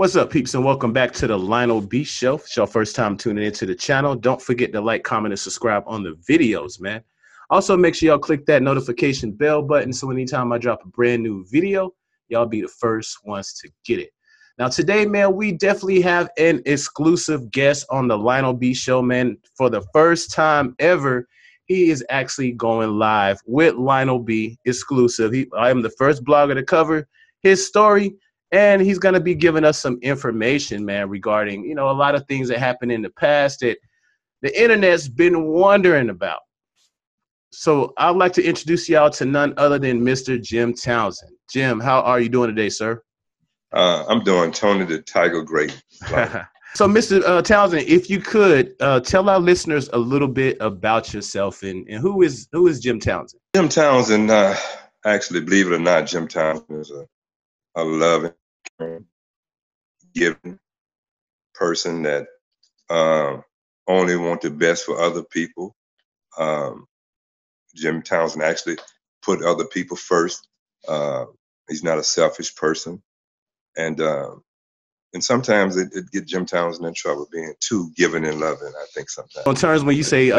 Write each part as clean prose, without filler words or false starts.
What's up, peeps, and welcome back to the Lionel B Show. If it's your first time tuning into the channel, don't forget to like, comment, and subscribe on the videos, man. Also, make sure y'all click that notification bell button so anytime I drop a brand new video, y'all be the first ones to get it. Now, today, man, we definitely have an exclusive guest on the Lionel B Show, man. For the first time ever, he is actually going live with Lionel B exclusive. I am the first blogger to cover his story. And he's going to be giving us some information, man, regarding, a lot of things that happened in the past that the internet's been wondering about. So I'd like to introduce y'all to none other than Mr. Jim Townsend. Jim, how are you doing today, sir? I'm doing Tony the Tiger great. So, Mr. Townsend, if you could tell our listeners a little bit about yourself and who is Jim Townsend? Jim Townsend, actually, believe it or not, Jim Townsend is a loving, giving person that only want the best for other people. Jim Townsend actually put other people first. He's not a selfish person, and sometimes it get Jim Townsend in trouble being too giving and loving. I think sometimes. In terms when you say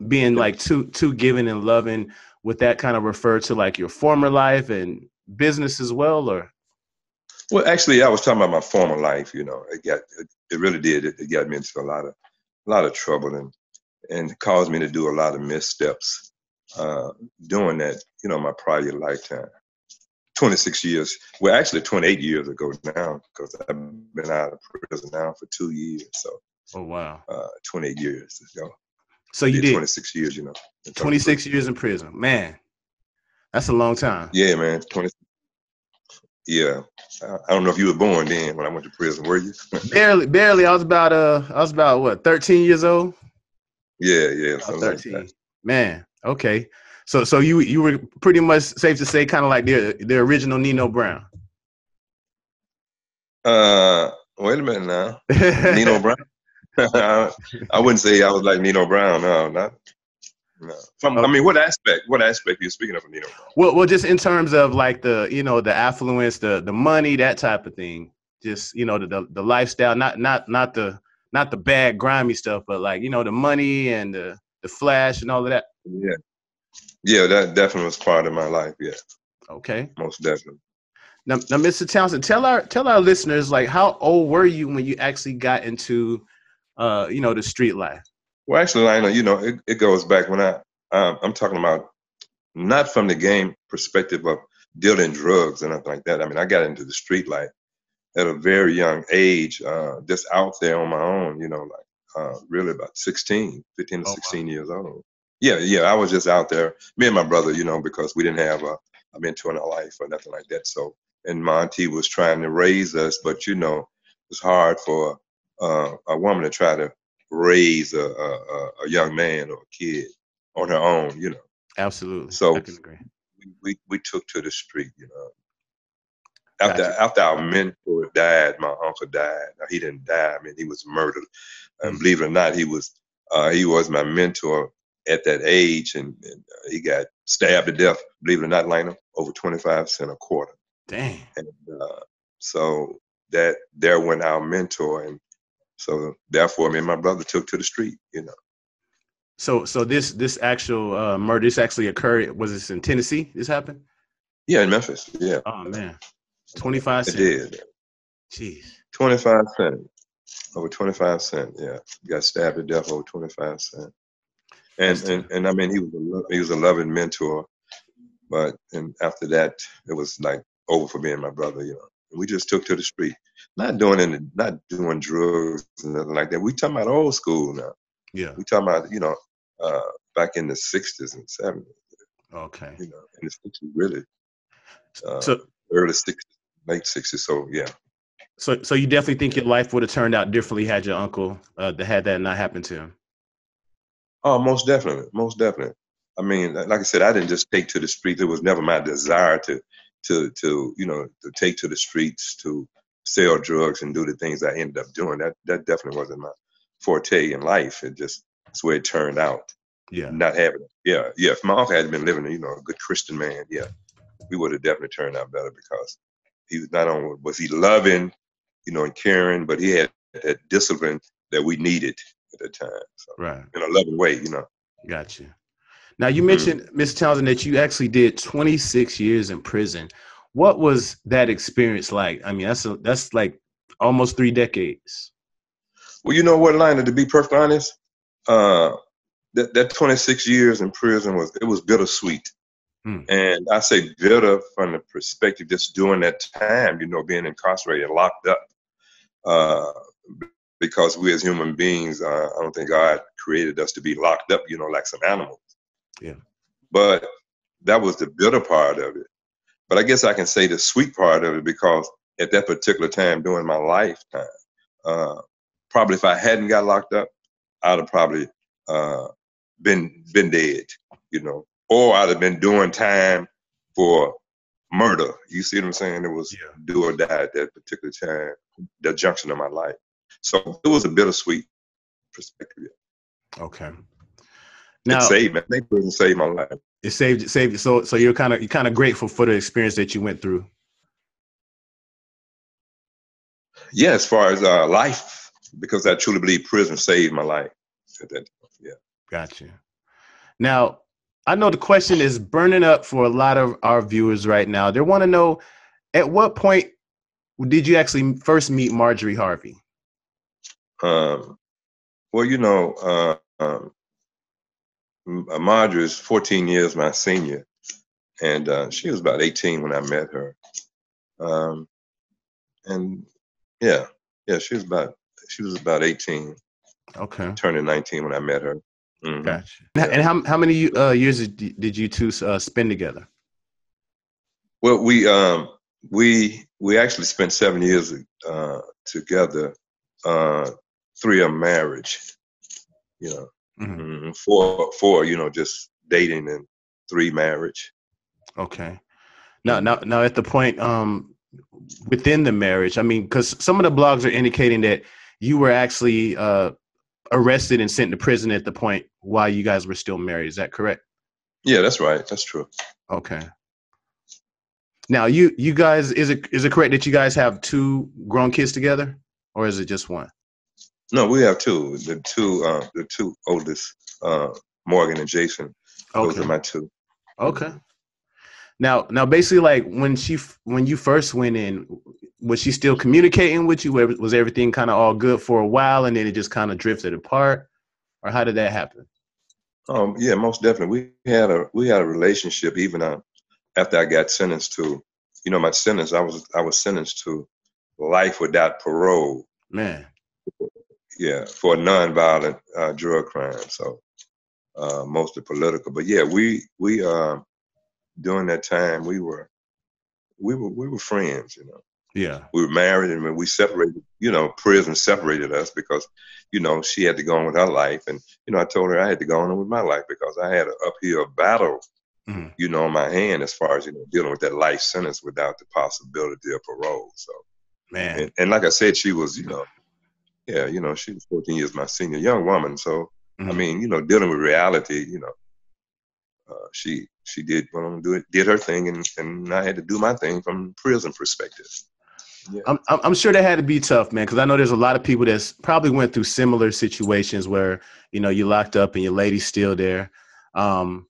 being like too giving and loving, would that kind of refer to like your former life and business as well, or? Well, actually, I was talking about my former life. It really did. It got me into a lot of trouble and caused me to do a lot of missteps doing that. My prior lifetime, 26 years. Well, actually, 28 years ago now, because I've been out of prison now for 2 years. So. Oh wow. 28 years ago. So you did 26 years. 26 years in prison, man. That's a long time. Yeah, man. 20. Yeah, I don't know if you were born then when I went to prison. Were you? barely. I was about what, 13 years old. Yeah. 13. Like that. Man. Okay. So you were pretty much safe to say kind of like the original Nino Brown. Wait a minute now. Nino Brown. I wouldn't say I was like Nino Brown. No. I mean, what aspect? What aspect are you speaking of Nino Brown? Well, just in terms of like the the affluence, the money, that type of thing. Just the lifestyle, not the bad grimy stuff, but like the money and the flash and all of that. Yeah, that definitely was part of my life. Yeah. Okay. Most definitely. Now, Mr. Townsend, tell our listeners, like, how old were you when you actually got into the street life? Well, actually, Lionel, it goes back when I'm talking about not from the game perspective of dealing drugs and nothing like that. I mean, I got into the street life at a very young age, just out there on my own, really about 15 to 16 years old. Yeah, I was just out there, me and my brother, because we didn't have a mentor in our life or nothing like that. So, and my auntie was trying to raise us, but, it's hard for a woman to try to raise a young man or a kid on her own, Absolutely. So I can agree. We took to the street, Gotcha. After our mentor died, my uncle died. Now, he didn't die. I mean, he was murdered. And believe it or not, he was my mentor at that age, and he got stabbed to death. Believe it or not, Lionel, over 25 cents a quarter. Dang. And so there went our mentor, and so therefore, me and my brother took to the street, So this actual murder, this actually occurred. Was this in Tennessee? This happened? Yeah, in Memphis. Yeah. Oh man, 25 cents. It did. Jeez. 25 cents. Over 25 cents. Yeah, got stabbed to death over 25 cents. And I mean, he was a loving mentor, but and after that, it was like over for me and my brother. And we just took to the street, not doing drugs and nothing like that. We talking about old school now. Yeah. We talking about back in the 60s and 70s. Okay. In the 60s, really. So early 60s, late 60s. So yeah. So you definitely think your life would have turned out differently had your uncle had that not happened to him? Oh, most definitely. Most definitely. I mean, like I said, I didn't just take to the streets. It was never my desire to take to the streets to sell drugs and do the things I ended up doing. That definitely wasn't my forte in life. It's the way it turned out. Yeah. Not having it. Yeah. If my uncle had been living, a good Christian man, yeah, we would have definitely turned out better because he was not only was he loving, and caring, but he had that discipline that we needed at that time. So, Right. in a loving way. Gotcha. Now, you Mhm. mentioned, Miss Townsend, that you actually did 26 years in prison. What was that experience like? I mean, that's like almost 3 decades. Well, you know what, Lionel, to be perfectly honest, uh, that 26 years in prison was bittersweet. Hmm. And I say bitter from the perspective just during that time, being incarcerated, locked up. Uh, because we as human beings, I don't think God created us to be locked up, like some animals. Yeah. But that was the bitter part of it. But I guess I can say the sweet part of it, because at that particular time during my lifetime, uh, probably if I hadn't got locked up, I'd have probably uh, been dead, or I'd have been doing time for murder. You see what I'm saying? It was Yeah. do or die at that particular time, the junction of my life. So it was a bittersweet perspective. Okay. It Now, saved me. I think prison saved my life. it saved you. So you're kind of grateful for the experience that you went through. Yeah, as far as life, because I truly believe prison saved my life at that time. Yeah. Gotcha. Now, I know the question is burning up for a lot of our viewers right now. They want to know, at what point did you actually first meet Marjorie Harvey? Um, well, Marjorie is 14 years my senior, and she was about 18 when I met her. Um, and yeah, yeah, she was about 18, Okay. turning 19 when I met her. Hmm. Gotcha. Yeah. And how many years did you two spend together? Well, we actually spent 7 years together, uh, 3 of marriage, you know, Hmm. four, just dating, and 3 marriage. Okay. Now, Hmm. at the point within the marriage, I mean, because some of the blogs are indicating that you were actually arrested and sent to prison at the point while you guys were still married. Is that correct? Yeah, that's right. That's true. Okay. Now, you guys, is it correct that you guys have 2 grown kids together, or is it just one? No, we have 2. The two oldest, Morgan and Jason. Those are Okay. my 2. Okay. Hmm. Now, basically, like when you first went in, was she still communicating with you? Was everything kind of all good for a while, and then it just kind of drifted apart, or how did that happen? Yeah, most definitely. We had a relationship even after I got sentenced to, my sentence. I was sentenced to life without parole. Man. Yeah, for a nonviolent drug crime. So mostly political. But yeah, we during that time we were friends. Yeah. We were married, and when we separated, prison separated us because, she had to go on with her life, and I told her I had to go on with my life because I had an uphill battle, Mhm. on my hand as far as dealing with that life sentence without the possibility of parole. So, Man. and like I said, she was, yeah, she was 14 years my senior, young woman. So, I Mhm. mean, dealing with reality, she did her thing, and I had to do my thing from prison perspective. Yeah. I'm sure that had to be tough, man, because I know there's a lot of people that's probably went through similar situations where you locked up and your lady's still there. Um,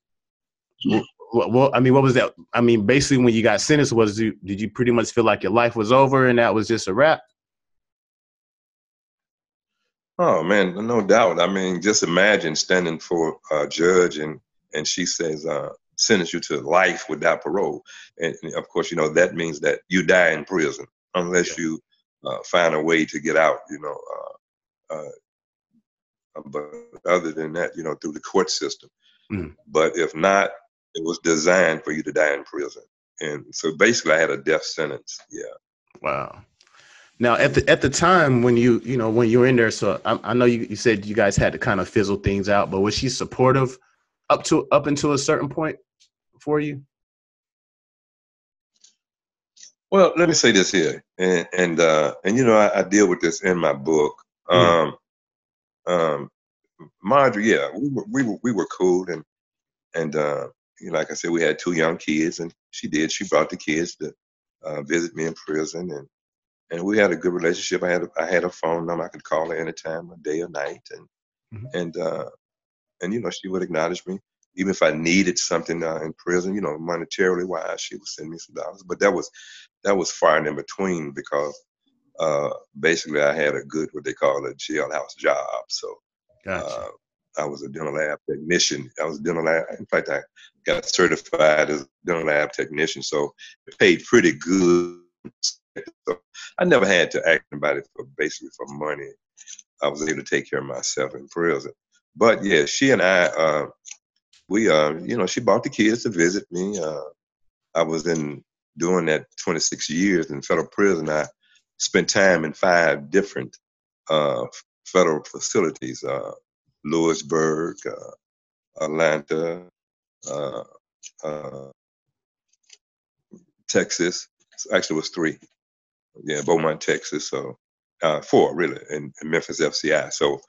well, I mean, what was that? I mean, basically, when you got sentenced, did you pretty much feel like your life was over and that was just a wrap? Oh man, no doubt. I mean, just imagine standing for a judge, and she says, sentence you to life without parole. And of course, that means that you die in prison Yeah. unless you find a way to get out. But other than that, through the court system. Mhm. But if not, it was designed for you to die in prison. And so basically, I had a death sentence. Yeah. Wow. Now, at the time when when you were in there, so I know you said you guys had to kind of fizzle things out, but was she supportive up until a certain point for you? Well, let me say this here, and I deal with this in my book. Mhm. Um, Marjorie, yeah, we were cool, and like I said, we had 2 young kids, and she brought the kids to visit me in prison, and we had a good relationship. I had a phone number. I could call her anytime, day or night, Mhm. and uh, and she would acknowledge me. Even if I needed something in prison, monetarily wise, she would send me some dollars. But that was far and in between because basically I had a good what they call a jailhouse job. So Gotcha. uh, I was a dental lab technician. I was a dental lab. In fact, I got certified as a dental lab technician, so it paid pretty good. So I never had to ask anybody for basically for money. I was able to take care of myself in prison. But yeah, she and I, we, she brought the kids to visit me. I was in doing that 26 years in federal prison. I spent time in 5 different uh, federal facilities: Lewisburg, Atlanta, uh, uh, Texas. Actually, it was 3. Yeah, Beaumont, Texas. So 4 really, in Memphis, FCI. So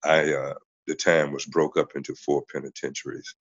the time was broke up into 4 penitentiaries.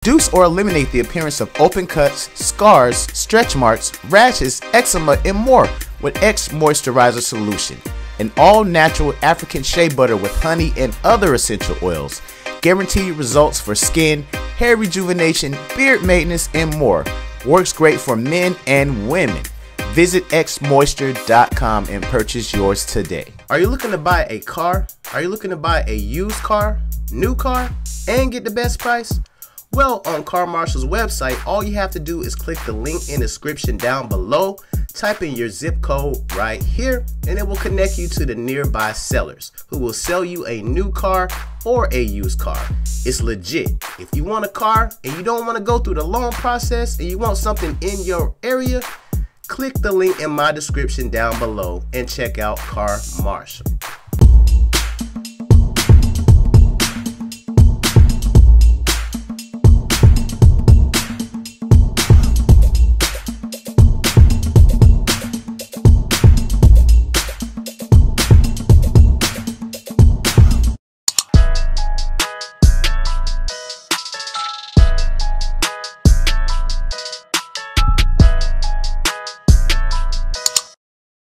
Reduce or eliminate the appearance of open cuts, scars, stretch marks, rashes, eczema, and more with X Moisturizer Solution, an all-natural African shea butter with honey and other essential oils. Guaranteed results for skin, hair rejuvenation, beard maintenance, and more. Works great for men and women. Visit xmoisture.com and purchase yours today. Are you looking to buy a car? Are you looking to buy a used car, new car, and get the best price? Well, on Car Marshall's website, all you have to do is click the link in the description down below, type in your zip code right here, and it will connect you to the nearby sellers who will sell you a new car or a used car. It's legit. If you want a car and you don't want to go through the long process and you want something in your area, click the link in my description down below and check out Car Marshall.